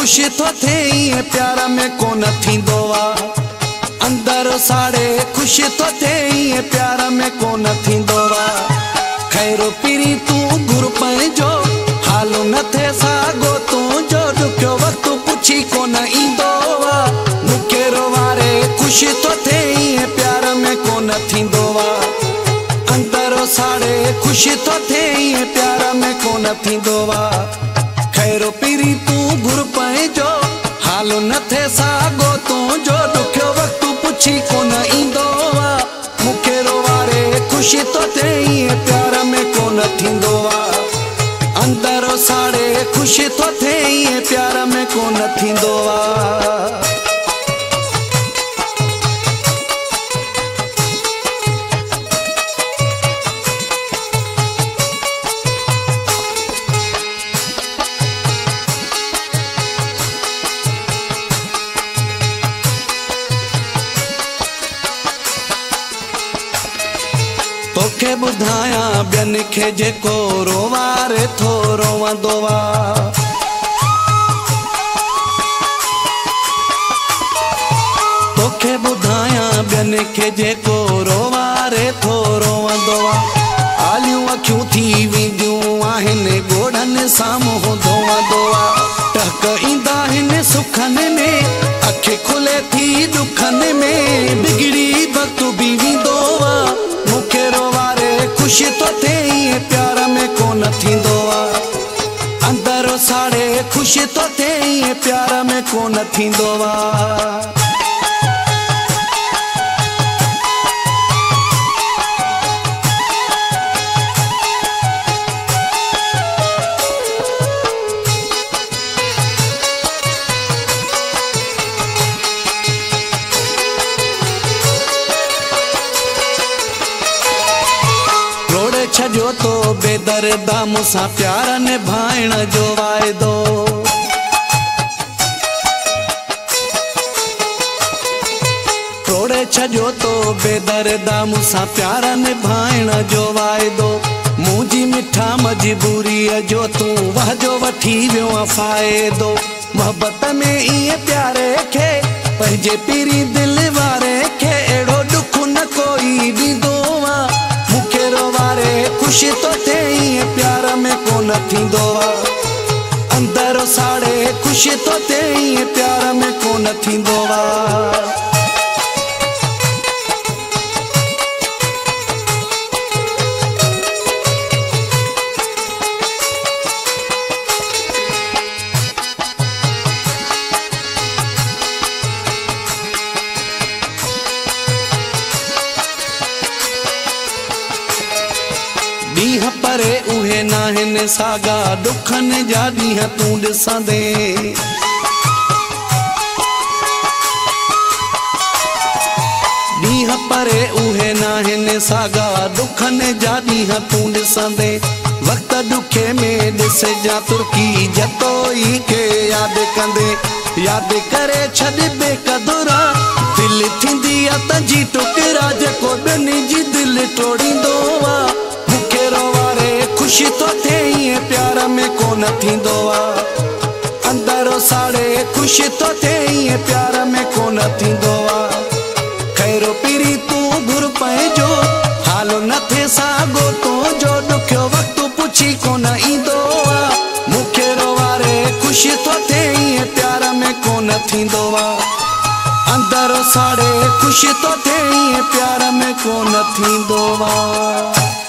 खुशी तो थे ये प्यार में कोन थींदो आ। अंदर साड़े खुशी तो थे ये प्यार में कोन थींदो आ। खैरो पीरी तू गुर पे जो हालो न थे सागो तू जो दुखो वक्त पुछी कोन ईंदो आ। मुखे रोवारे खुशी तो थे ये प्यार में कोन थींदो आ। अंदर साड़े खुशी तो थे ये प्यार में कोन थींदो आ। खैरो पीरी तू गुर पे जो हालो न थे सागो तू जो दुखो वक्त पुछी कोन ईंदो आ। मुखे रोवारे खुशी तो थे ये प्यार में कोन थींदो आ। अंदर साड़े खुशी तो थे ये प्यार में कोन थींदो आ। तोखे बुधाया बियन खे जेको रोवारे थो रोवंदो आ। तोखे बुधाया बियन खे जेको रोवारे थो रोवंदो आ। आलियूं अखियूं थी वेंदियूं आहिनि ॻोढ़नि साम्हूं धोवंदो आ। टहक ईंदा आहिनि सुखनि में अखि खुले थी दुखनि में बिगड़ी वक्त बि वेंदो आ। मुखे रोवारे खुशी तो थे ये प्यार में कोन थींदो आ। अंदर साड़े खुशी तो थे ये प्यार में कोन थींदो आ। छजो तो बेदर्दा मुसा प्यार निभाइण जो वायदो। तोड़े छजो तो बेदर्दा मुसा प्यार निभाइण जो वायदो। मुंहिंजी मिठा मजबूरी जो तू वहजो वठी वियो फ़ाइदो। मोहब्बत में इए प्यारे खे पंहिंजे पीरी दिल वारे खे अहिड़ो दुख न कोई ॾींदो आ। मुखे रोवारे खुशी तो थे ये प्यार में कोन थींदो आ। अंदर साड़े खुशी तो थे ये प्यार में कोन थींदो आ। ॾींहं परे उहे नाहिनि सागा दुखनि जा ॾींहं तूं ॾिसंदे। ॾींहं परे उहे नाहिनि सागा दुखनि जा ॾींहं तूं ॾिसंदे। वक्त ॾुखे में ॾिसजां तुर्की जतोई खे यादि कंदे। यादि करे छॾ बेक़दुरा दिलि थींदी आ तंहिंजी टुकरा जेको ॿियनि जी दिलि टोड़ींदो आ। खुशी तो थे ये प्यार में कोन थींदो आ। अंदर साड़े खुशी तो थे ये प्यार में कोन थींदो आ। खैरो पीरी तू गुर पे जो हालो न थे सागो तू जो दुखो वक्त पुछी कोन ईंदो आ। मुखे रोवारे खुशी तो थे ये प्यार में कोन थींदो आ। अंदर साड़े खुशी तो थे ये प्यार में कोन थींदो आ।